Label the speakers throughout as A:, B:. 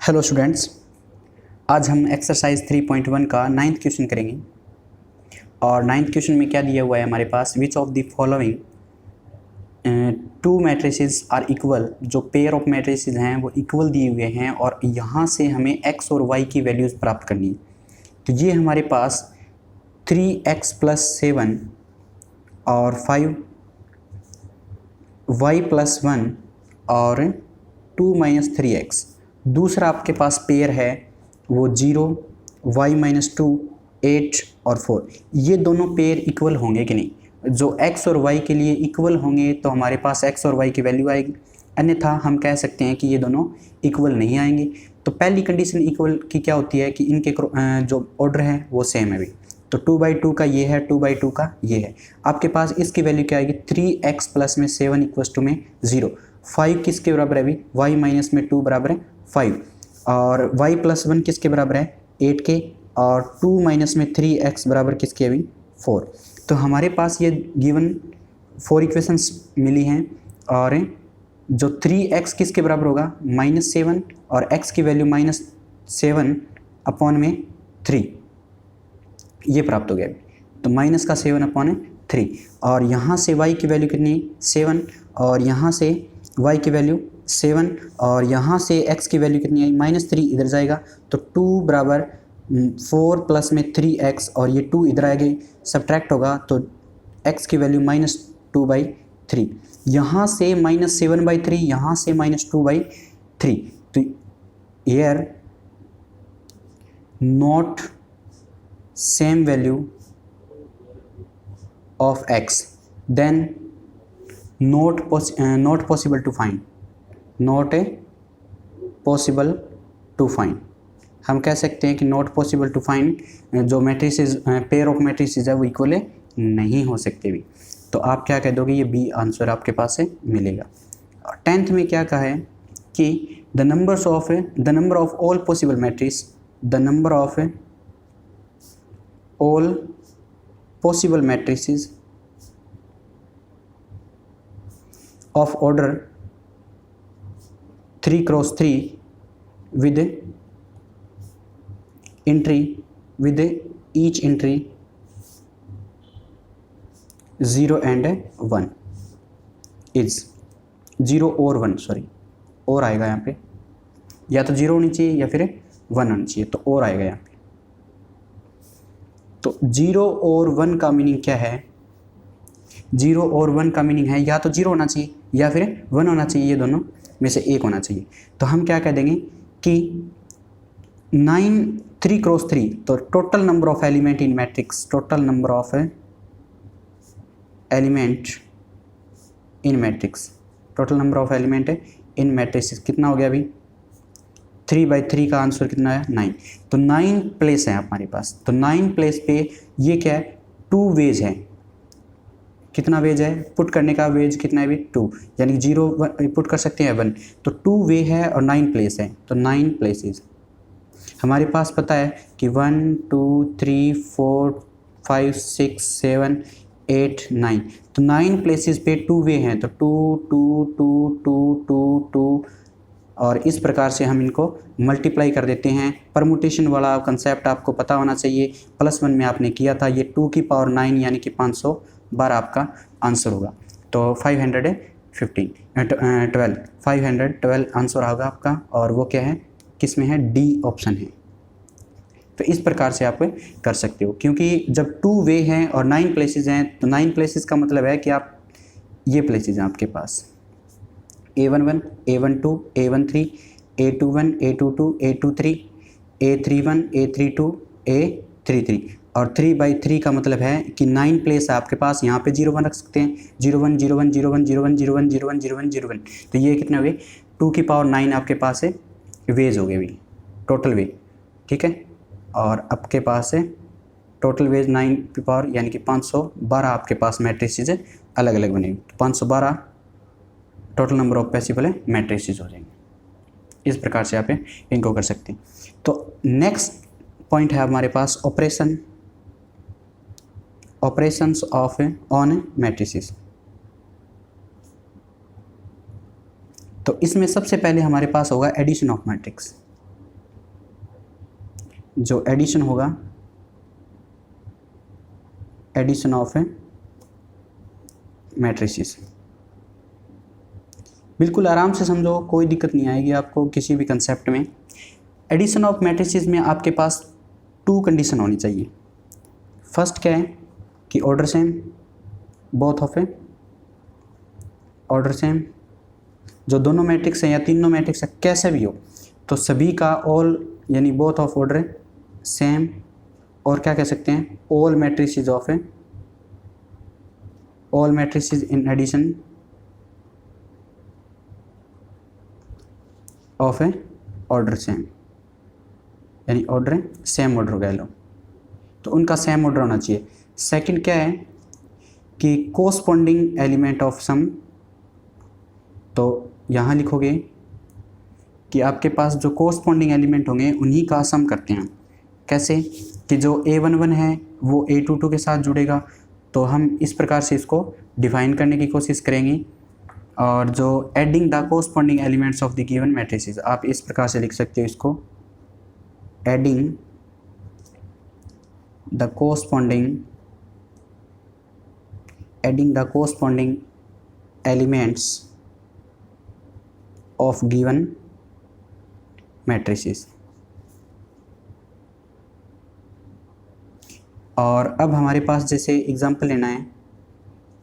A: Hello students, आज हम exercise 3.1 का 9th क्वेश्चन करेंगे। और 9th क्वेश्चन में क्या दिया हुआ है हमारे पास, which of the following two matrices are equal. जो पेयर ऑफ मैट्रिसेस हैं वो इक्वल दिए हुए हैं और यहाँ से हमें x और y की वैल्यूज़ प्राप्त करनी है। तो ये हमारे पास 3x + 7 और 5y + 1 और 2 - 3x। दूसरा आपके पास पेयर है वो 0, y - 2, 8 और 4। ये दोनों पेयर इक्वल होंगे कि नहीं? जो x और y के लिए इक्वल होंगे तो हमारे पास x और y की वैल्यू आएगी, अन्यथा हम कह सकते हैं कि ये दोनों इक्वल नहीं आएंगे। तो पहली कंडीशन इक्वल की क्या होती है कि इनके जो ऑर्डर है वो सेम है भी। तो 2/2 का ये है, 2/2 का ये है। आपके पास इसकी वैल्यू क्या आएगी? 3x + में 7 = में 0। 5 किसके बराबर है अभी? y - में 2 बराबर है 5। और y + 1 किसके बराबर है? 8 के। और 2 - में 3x बराबर किसके अभी? 4। तो हमारे पास ये गिवन 4 इक्वेशंस मिली हैं। और जो 3x किसके बराबर होगा? -7 और x की वैल्यू -7/3 ये प्राप्त हो गया। तो -7/3 और यहाँ से y की वैल्यू कितनी? 7 और यहाँ से y की वैल्यू 7 और यहाँ से x की वैल्यू कितनी आई? -3 इधर जाएगा तो 2 बराबर 4 + में 3x और ये 2 इधर आएगी, सब्ट्रैक्ट होगा तो x की वैल्यू -2/3। यहाँ से -7/3, यहाँ से -2/3। तो here not same value of x, then not possible to find, not possible to find। हम कह सकते हैं कि नॉट पॉसिबल टू फाइंड, जो मैट्रिसेस पेयर ऑफ मैट्रिसेस है वो इक्वल नहीं हो सकते भी। तो आप क्या कह दोगे? ये बी आंसर आपके पास से मिलेगा। 10th में क्या कहा है कि the number of all possible matrix, the number of all possible matrices of order 3x3 with each entry 0 and 1 is 0 और 1, सॉरी और आएगा यहाँ पे, या तो 0 होनी चाहिए या फिर 1 होनी चाहिए, तो और आएगा यहाँ पे। तो 0 और 1 का मीनिंग क्या है? 0 और 1 का मीनिंग है या तो 0 होना चाहिए या फिर 1 होना चाहिए, ये दोनों में से एक होना चाहिए। तो हम क्या कह देंगे कि 3x3, तो total number of element in matrix, total number of element in matrix, total number of element in matrix कितना हो गया अभी? 3/3 का आंसर कितना है? 9। तो 9 प्लेस है हमारे पास। तो 9 प्लेस पे ये क्या है? 2 वेज है। कितना वेज है? पुट करने का वेज कितना है अभी? 2, यानी 0 पुट कर सकते हैं 1। तो 2 वे है और 9 प्लेस है, तो 9 प्लेसेस हमारे पास पता है कि 1 2 3 4 5 6 7 8 9। तो 9 प्लेसेस पे 2 वे हैं, तो 2 2 2 2 2 2 और इस प्रकार से हम इनको मल्टीप्लाई कर देते हैं। परमुटेशन वाला कंसेप्ट आपको पता होना चाहिए, +1 में आपने किया था। ये 2 की पावर 9 यानी कि 512 आपका आंसर होगा। तो 512 आंसर होगा आपका। और वो क्या है? किस में है? डी ऑप्शन है। तो इस प्रकार से आप कर सकते हो, क्योंकि जब 2 वे हैं और 9 प्लेसेस हैं, तो 9 प्लेसेस का मतलब है कि आप ये प्लेसेस हैं आपके पास A11, A12, A13, A21, A22, A23, A31, A32, A33। और 3/3 का मतलब है कि 9 प्लेस है आपके पास। यहाँ पे 0 1 रख सकते हैं, 0 1 0 1 0 1 0 1 0 1 0 1 0 1 0 1। तो ये कितने हो गए? 2 की पावर 9 आपके पास है वेज हो गए भी, टोटल वे, ठीक है। और आपके पास है टोटल वेज 9 की पावर यानी कि 512 आपके पास मैट्रिसेस अलग अलग बनेंगे। 512 total number of possible matrices हो जाएंगे। इस प्रकार से आप इनको कर सकते हैं। तो नेक्स्ट पॉइंट है हमारे पास ऑपरेशंस ऑफ ऑन मैट्रिसेस। तो इसमें सबसे पहले हमारे पास होगा एडिशन ऑफ मैट्रिक्स। जो एडिशन होगा, एडिशन ऑफ ए मैट्रिसेस। बिल्कुल आराम से समझो, कोई दिक्कत नहीं आएगी आपको किसी भी कंसेप्ट में। एडिशन ऑफ मैट्रिसेस में आपके पास 2 कंडीशन होनी चाहिए। फर्स्ट क्या है कि order same, both of a order same, जो दोनों मैट्रिक्स हैं या तीनों मैट्रिक्स है कैसे भी हो, तो सभी का ऑल यानी बोथ ऑफ ऑर्डर सेम, और क्या कह सकते हैं, all matrices of a, all matrices in addition of a order same, यानी ऑर्डर सेम ऑर्डर कह लो, तो उनका सेम ऑर्डर होना चाहिए। सेकंड क्या है कि कोरस्पॉन्डिंग एलिमेंट ऑफ सम, तो यहाँ लिखोगे कि आपके पास जो कोरस्पॉन्डिंग एलिमेंट होंगे उन्हीं का सम करते हैं। कैसे कि जो A11 है वो A22 के साथ जुड़ेगा, तो हम इस प्रकार से इसको डिफाइन करने की कोशिश करेंगे। और जो adding the corresponding elements of the given matrices, आप इस प्रकार से लिख सकते हो इसको, adding the corresponding elements of given matrices. और अब हमारे पास जैसे एग्जांपल लेना है,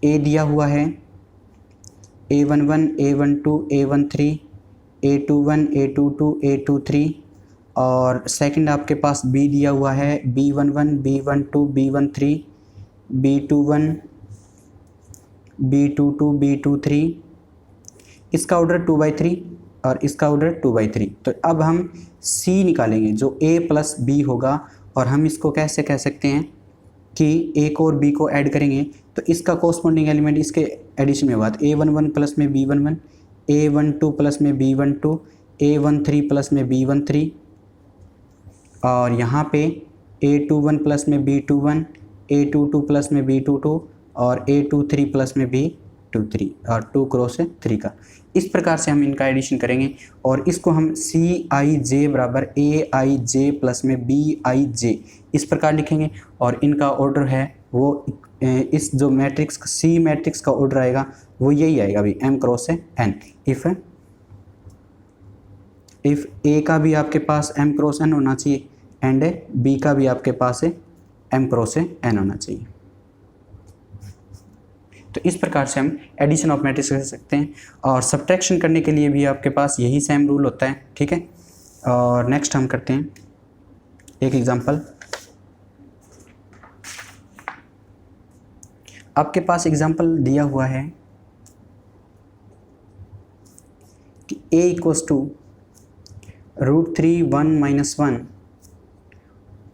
A: ए दिया हुआ है, A11, A12, A13, A21, A22, A23, और सेकंड आपके पास B दिया हुआ है, B11, B12, B13, B21, B22, B23, इसका ऑर्डर 2/3 और इसका ऑर्डर 2/3। तो अब हम C निकालेंगे जो A प्लस B होगा, और हम इसको कैसे कह सकते हैं कि A को और B को ऐड करेंगे तो इसका कोरस्पॉन्डिंग एलिमेंट इसके एडिशन में होगा। तो A11 प्लस में B11, A12 प्लस में B12, A13 प्लस में B13, और यहाँ पे A21 प्लस में B21, A22 प्लस में B22 और A23 प्लस में B23, और 2 क्रॉस 3 का। इस प्रकार से हम इनका एडिशन करेंगे और इसको हम CIJ बराबर AIJ प्लस में BIJ इस प्रकार लिखेंगे। और इनका ऑर्डर है वो इस जो मैट्रिक्स C मैट्रिक्स का ऑर्डर आएगा वो यही आएगा अभी, M cross N। If A का भी आपके पास M क्रॉस N होना चाहिए एंड B का भी आपके पास M क्रॉस N होना चाहिए। तो इस प्रकार से हम एडिशन ऑफ मैट्रिक्स कर सकते हैं, और सब्ट्रैक्शन करने के लिए भी आपके पास यही सेम रूल होता है, ठीक है। और नेक्स्ट हम करते हैं एक एग्जांपल। आपके पास एग्जांपल दिया हुआ है कि A equals to √3 1 - 1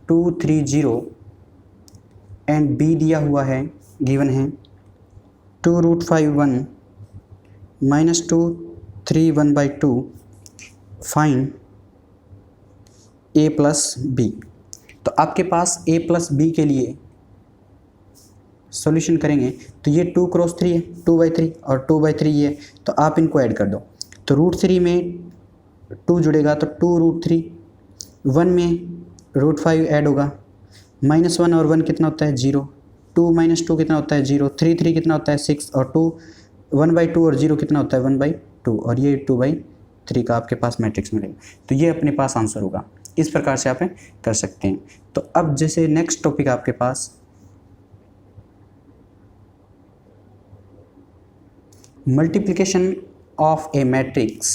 A: 2 3 0 and B दिया हुआ है, गिवन है 2√5 1 - 2 3 1/2, फाइंड A प्लस B। तो आपके पास A प्लस B के लिए सॉल्यूशन करेंगे तो ये 2 क्रॉस 3 है, 2/3 और 2/3 ये है, तो आप इनको ऐड कर दो। तो √3 में 2 जुड़ेगा तो 2√3, 1 में √5 ऐड होगा, -1 और 1 कितना होता है 0, 2 - 2 कितना होता है 0, 3 कितना होता है 6, और 2 1/2 और 0 कितना होता है 1/2, और ये 2/3 का आपके पास मैट्रिक्स मिलेगा। तो ये अपने पास आंसर होगा। इस प्रकार से आप कर सकते हैं। तो अब जैसे नेक्स्ट टॉपिक आपके पास multiplication of a matrix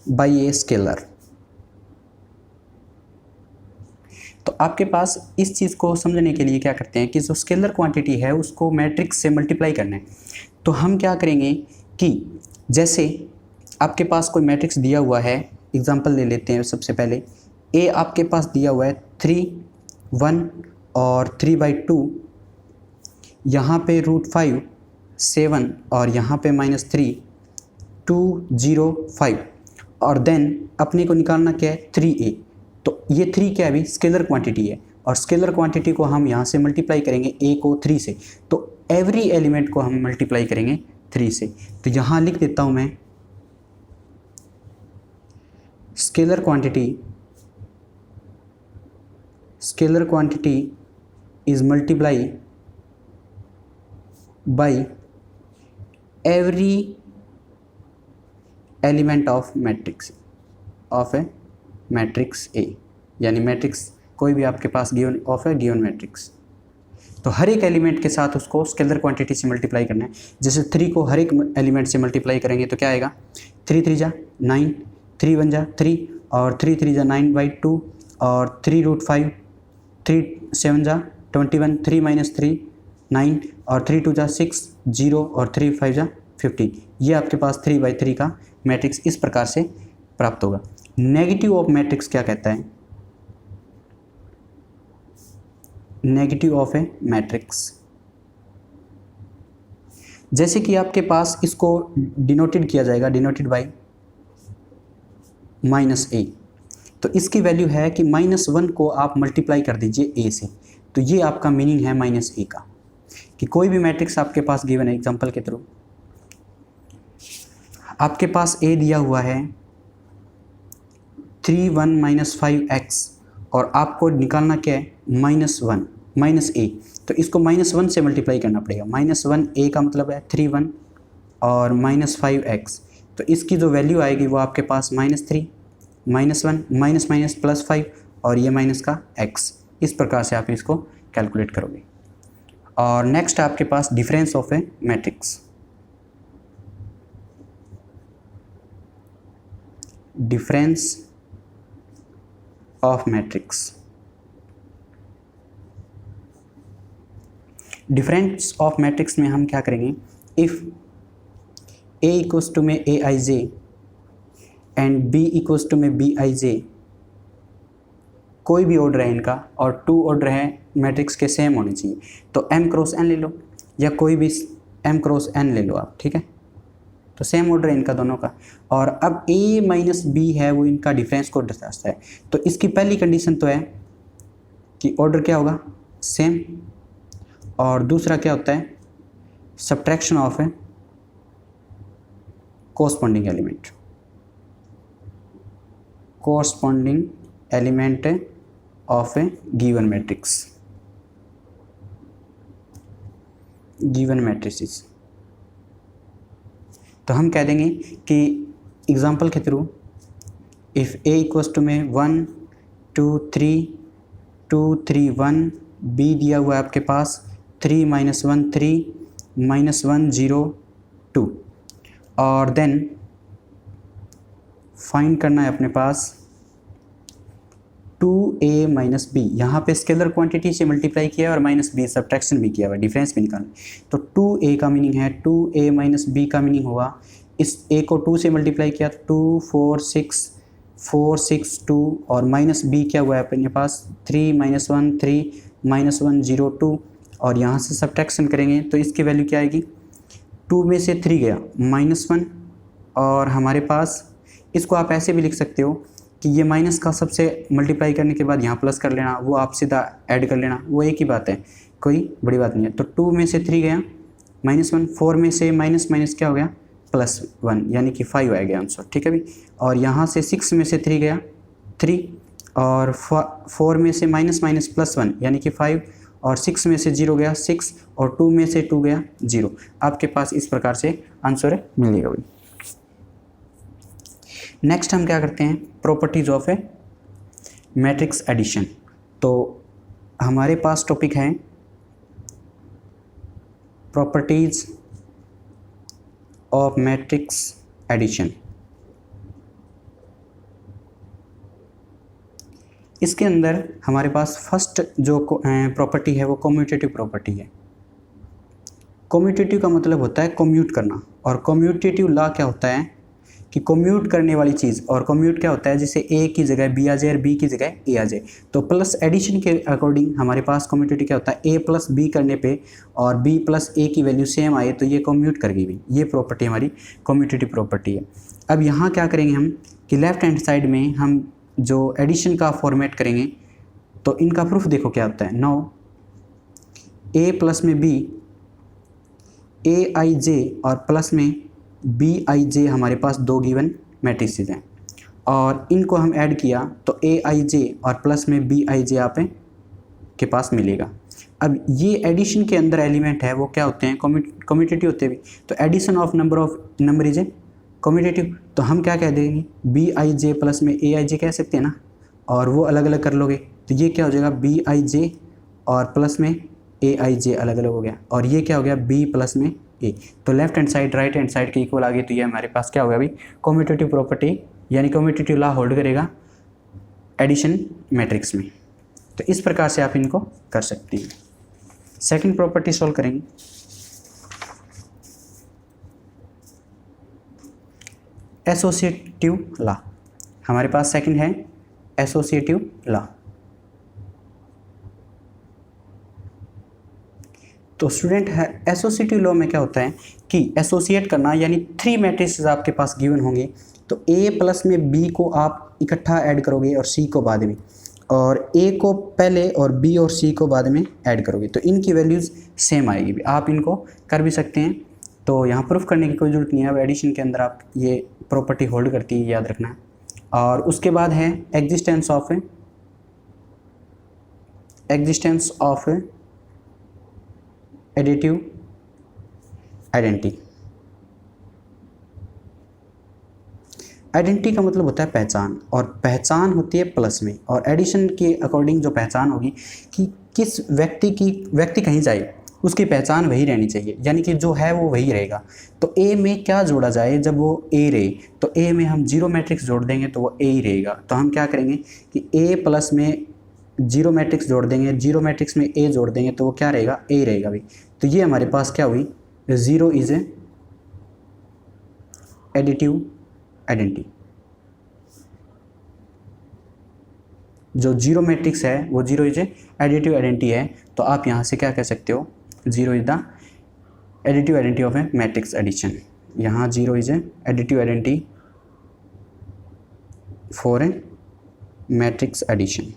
A: by a scalar. तो आपके पास इस चीज़ को समझने के लिए क्या करते हैं कि जो स्केलर क्वांटिटी है उसको मैट्रिक्स से मल्टीप्लाई करना है। तो हम क्या करेंगे कि जैसे आपके पास कोई मैट्रिक्स दिया हुआ है, एग्जांपल ले लेते हैं। सबसे पहले ए आपके पास दिया हुआ है 3 1 और 3/2, यहाँ पे √5 7 और यहाँ पे -3 2 0 5, और देन अपने को निकालना क्या है 3A। तो ये 3 क्या है अभी स्केलर क्वांटिटी है, और स्केलर क्वांटिटी को हम यहाँ से मल्टीप्लाई करेंगे A को 3 से, तो एवरी एलिमेंट को हम मल्टीप्लाई करेंगे 3 से। तो यहाँ लिख देता हूँ मैं scalar quantity scalar quantity is multiply by every element of a matrix A, यानी मैट्रिक्स कोई भी आपके पास given of a given matrix, तो हर एक एलिमेंट के साथ उसको स्केलर क्वांटिटी से मल्टीप्लाई करना है। जैसे 3 को हर एक एलिमेंट से मल्टीप्लाई करेंगे तो क्या आएगा, 3 3 जा 9, 3 1 जा 3 और 3 3 जा 9/2 और 3√5, 3 7 जा 21, 3 - 3 9 और 3 2 जा 6 0 और 3 5 जा 15। ये आपके पास 3/3 का मैट्रिक्स इस प्रकार से प्राप्त होगा। नेगेटिव ऑफ मैट्रिक्स क्या कहता है, नेगेटिव ऑफ ए मैट्रिक्स, जैसे कि आपके पास इसको डिनोटेड किया जाएगा, डिनोटेड बाय -a, तो इसकी वैल्यू है कि -1 को आप मल्टीप्लाई कर दीजिए a से, तो ये आपका मीनिंग है -a का, कि कोई भी मैट्रिक्स आपके पास गिवन है। एग्जांपल के थ्रू आपके पास a दिया हुआ है 3 1 - 5x और आपको निकालना क्या है -1 -a, तो इसको -1 से मल्टीप्लाई करना पड़ेगा। -1a का मतलब है 3 1 और -5x, तो इसकी जो वैल्यू आएगी वो आपके पास -3 -1 +5 और ये माइनस का x, इस प्रकार से आप इसको कैलकुलेट करोगे। और नेक्स्ट आपके पास difference of a matrix, difference of matrix, difference of matrix में हम क्या करेंगे, इफ़ a इक्वल्स टू में aij and b equals to में bij, कोई भी ऑर्डर है इनका और 2 ऑर्डर है मैट्रिक्स के सेम होने चाहिए, तो m × n ले लो या कोई भी m × n ले लो आप, ठीक है, तो सेम ऑर्डर है इनका दोनों का। और अब a - b है वो इनका डिफरेंस को दर्शाता है, तो इसकी पहली कंडीशन तो है कि ऑर्डर क्या होगा, सेम, और दूसरा क्या होता है, subtraction of a corresponding element, corresponding element of a given matrix, given matrices. तो हम कह देंगे कि एग्जांपल के through if a equals to में 1 2 3 2 3 1, b दिया हुआ है आपके पास 3 - 1 3 -1 0 2, और देन फाइंड करना है अपने पास 2a - b, यहाँ पे स्केलर क्वांटिटी से मल्टीप्लाई किया और -b सब्ट्रैक्शन भी किया हुआ, डिफरेंस भी निकालना। तो 2a का मीनिंग है, 2a - b का मीनिंग होगा, इस a को 2 से मल्टीप्लाई किया तो 2 4 6 4 6 2, और -b क्या हुआ है अपने पास 3 - 1 3 -1 0 2, और यहाँ से सब्ट्रैक्शन करेंगे तो इसकी वैल्यू क्या आएगी, 2 में से 3 गया -1, और हमारे पास इसको आप ऐसे भी लिख सकते हो कि ये माइनस का सबसे मल्टीप्लाई करने के बाद यहाँ प्लस कर लेना, वो आप सीधा ऐड कर लेना, वो एक ही बात है, कोई बड़ी बात नहीं है। तो 2 में से 3 गया -1, 4 में से माइनस क्या हो गया +1, यानी कि 5 आ गया आंसर, ठीक है भी। और यहाँ से 6 में से 3 गया 3, और 4 में से -+1 यानी कि 5, और 6 में से 0 गया 6, और 2 में से 2 गया 0। आपके पास इस प्रकार से आंसर मिलेगा भाई। नेक्स्ट हम क्या करते हैं, properties of a matrix addition. तो हमारे पास टॉपिक है प्रॉपर्टीज ऑफ मैट्रिक्स एडिशन। इसके अंदर हमारे पास फर्स्ट जो प्रॉपर्टी है वो कम्यूटेटिव प्रॉपर्टी है। कम्यूटेटिव का मतलब होता है कम्यूट करना, और कम्यूटेटिव लॉ क्या होता है कि कम्यूट करने वाली चीज़, और कम्यूट क्या होता है जैसे a की जगह b आ जाए और b की जगह a आ जाए। तो प्लस एडिशन के अकॉर्डिंग हमारे पास कम्यूटेटिव क्या होता है, a + b करने पे और b + a की वैल्यू सेम आए तो ये कम्यूट कर गई। ये प्रॉपर्टी हमारी कम्यूटेटिव प्रॉपर्टी है। अब यहाँ क्या करेंगे हम कि लेफ्ट हैंड साइड में हम जो एडिशन का फॉर्मेट करेंगे तो इनका प्रूफ देखो क्या होता है। नाउ a प्लस में b, aij और प्लस में bij हमारे पास 2 गिवन मैट्रिसेस हैं, और इनको हम ऐड किया तो aij और प्लस में bij आप के पास मिलेगा। अब ये एडिशन के अंदर एलिमेंट है वो क्या होते हैं, कम्यूटेटिव होते हैं भी। तो addition of number is a commutative. तो हम क्या कह देंगे, बी आई जे प्लस में ए आई जे कह सकते हैं ना, और वो अलग अलग कर लोगे तो ये क्या हो जाएगा, बी आई जे और प्लस में ए आई जे अलग अलग हो गया, और ये क्या हो गया, बी प्लस में ए। तो left hand side right hand side के इक्वल आ गई, तो ये हमारे पास क्या हो गया अभी, कम्यूटेटिव प्रॉपर्टी यानी कम्यूटेटिव लॉ होल्ड करेगा एडिशन मैट्रिक्स में। तो इस प्रकार से आप इनको कर सकते हैं। सेकंड प्रॉपर्टी सॉल्व करेंगे। एसोसिएटिव लॉ, हमारे पास सेकंड है एसोसिएटिव लॉ। तो स्टूडेंट है एसोसिएटिव लॉ में क्या होता है कि एसोसिएट करना, यानी 3 मैट्रिसेस आपके पास गिवन होंगे, तो ए प्लस में बी को आप इकट्ठा ऐड करोगे और सी को बाद में, और ए को पहले और बी और सी को बाद में ऐड करोगे, तो इनकी वैल्यूज़ सेम आएगी भी। आप इनको कर भी सकते हैं, तो यहाँ प्रूफ करने की कोई ज़रूरत नहीं है। अब एडिशन के अंदर आप ये प्रॉपर्टी होल्ड करती है, याद रखना है। और उसके बाद है existence of additive identity. Identity का मतलब होता है पहचान, और पहचान होती है प्लस में, और एडिशन के अकॉर्डिंग जो पहचान होगी कि किस व्यक्ति कहीं जाए उसकी पहचान वही रहनी चाहिए, यानी कि जो है वो वही रहेगा। तो ए में क्या जोड़ा जाए, जब वो ए रहे तो ए में हम जीरो मैट्रिक्स जोड़ देंगे तो वो ए ही रहेगा। तो हम क्या करेंगे कि ए प्लस में जीरो मैट्रिक्स जोड़ देंगे, जीरो मैट्रिक्स में ए जोड़ देंगे तो वो क्या रहेगा, ए रहेगा भाई। तो ये हमारे पास क्या हुई, zero is a additive identity. जो जीरो मैट्रिक्स है वो zero is a additive identity है। तो आप यहाँ से क्या कह सकते हो, zero is the additive identity of a matrix addition. यहाँ zero is a additive identity for a matrix addition.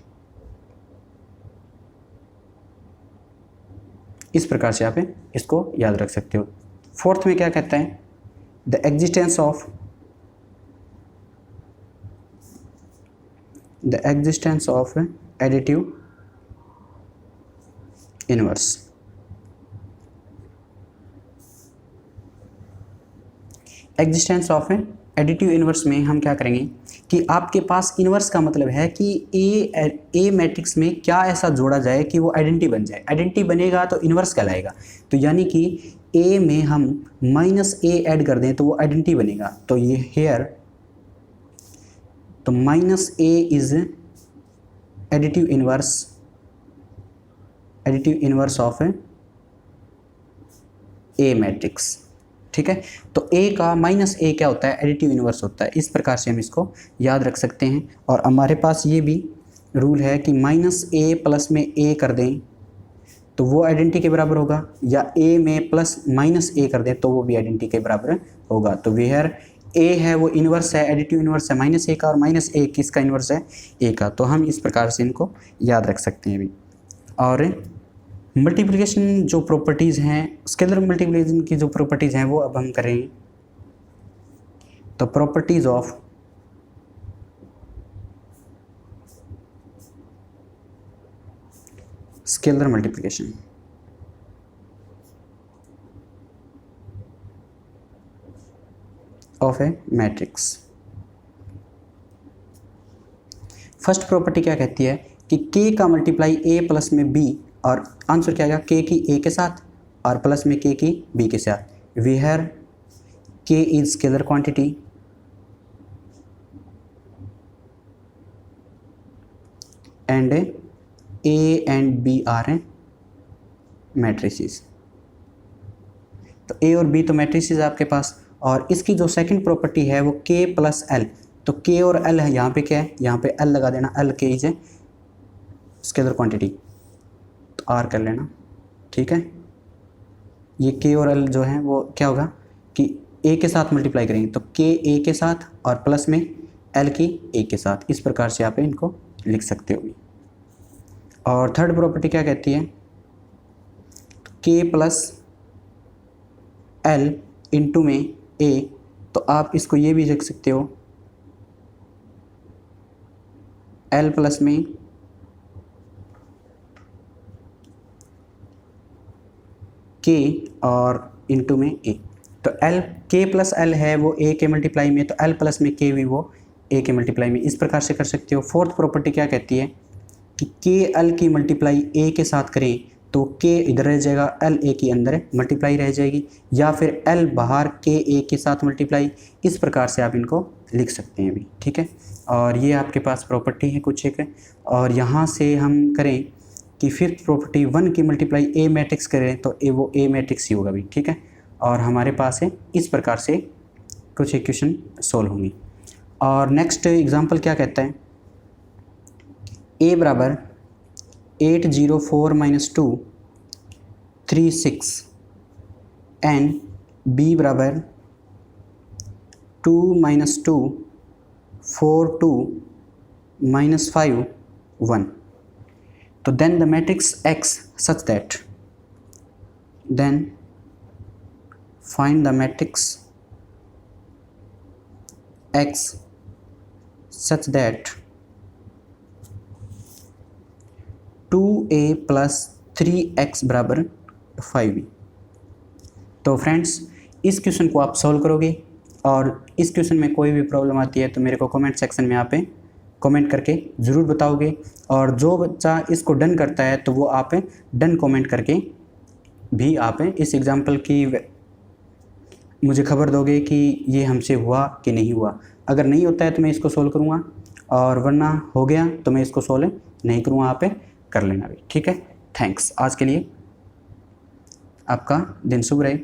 A: इस प्रकार से आप इसको याद रख सकते हो। फोर्थ में क्या कहता है, the existence of additive inverse. Existence of additive inverse में हम क्या करेंगे कि आपके पास इनवर्स का मतलब है कि ए मैट्रिक्स में क्या ऐसा जोड़ा जाए कि वो आइडेंटिटी बन जाए। आइडेंटिटी बनेगा तो इनवर्स कहलाएगा। तो यानी कि ए में हम माइनस ए ऐड कर दें तो वो आइडेंटिटी बनेगा। तो ये हेयर, तो minus A is additive inverse of a matrix. ठीक है, तो ए का माइनस ए क्या होता है, एडिटिव इनवर्स होता है। इस प्रकार से हम इसको याद रख सकते हैं। और हमारे पास ये भी रूल है कि माइनस ए प्लस में ए कर दें तो वो आइडेंटिटी के बराबर होगा, या ए में प्लस माइनस ए कर दें तो वो भी आइडेंटिटी के बराबर होगा। तो वेयर ए है वो इनवर्स है, एडिटिव इनवर्स है माइनस ए का, और माइनस ए किसका इनवर्स है, ए का। तो हम इस प्रकार से इनको याद रख सकते हैं अभी। और मल्टीप्लिकेशन जो प्रॉपर्टीज़ हैं, स्केलर मल्टीप्लिकेशन की जो प्रॉपर्टीज़ हैं वो अब हम करेंगे। तो properties of scalar multiplication. Of a matrix. First property क्या कहती है कि k का मल्टीप्लाई a प्लस में b, और आंसर क्या आएगा, k की a के साथ और प्लस में k की b के साथ। Where k is scalar quantity and a and b are matrices. तो a और b तो मैट्रिसेस आपके पास, और इसकी जो सेकंड प्रॉपर्टी है वो k प्लस l। तो k और l है, यहाँ पे क्या है, यहाँ पे l लगा देना, l k is a scalar quantity, तो r कर लेना। ठीक है, ये k और l जो है वो क्या होगा कि a के साथ मल्टीप्लाई करेंगे, तो k a के साथ और प्लस में l की a के साथ। इस प्रकार से आप इनको लिख सकते हो। और थर्ड प्रॉपर्टी क्या कहती है, k प्लस l इंटू में a, तो आप इसको ये भी लिख सकते हो l प्लस में के और इंटू में ए। तो एल के प्लस एल है वो ए के मल्टीप्लाई में, तो एल प्लस में के भी वो ए के मल्टीप्लाई में। इस प्रकार से कर सकते हो। फोर्थ प्रॉपर्टी क्या कहती है कि के एल की मल्टीप्लाई ए के साथ करें तो के इधर रह जाएगा, एल ए के अंदर मल्टीप्लाई रह जाएगी, या फिर एल बाहर के ए के साथ मल्टीप्लाई। इस प्रकार से आप इनको लिख सकते हैं अभी, ठीक है। और ये आपके पास प्रॉपर्टी है कुछ एक। और यहाँ से हम करें कि फिफ्थ प्रॉपर्टी 1 की मल्टीप्लाई ए मैट्रिक्स करें तो वो ए मैट्रिक्स ही होगा भी, ठीक है। और हमारे पास है इस प्रकार से कुछ इक्वेशन सोल्व होंगी। और नेक्स्ट एग्जांपल क्या कहता है, a बराबर 804 - 2 36 एंड b बराबर 2 - 2 4 2 -5 1। तो then the matrix x such that, then find the matrix x such that 2a + 3x बराबर 5b। तो फ्रेंड्स इस क्वेश्चन को आप सॉल्व करोगे, और इस क्वेश्चन में कोई भी प्रॉब्लम आती है तो मेरे को कमेंट सेक्शन में आप कमेंट करके ज़रूर बताओगे। और जो बच्चा इसको डन करता है तो वो आप डन कमेंट करके भी आप इस एग्जाम्पल की मुझे खबर दोगे कि ये हमसे हुआ कि नहीं हुआ। अगर नहीं होता है तो मैं इसको सोल्व करूँगा, और वरना हो गया तो मैं इसको सोल्व नहीं करूँगा, आप कर लेना भी, ठीक है। थैंक्स। आज के लिए आपका दिन शुभ रहे।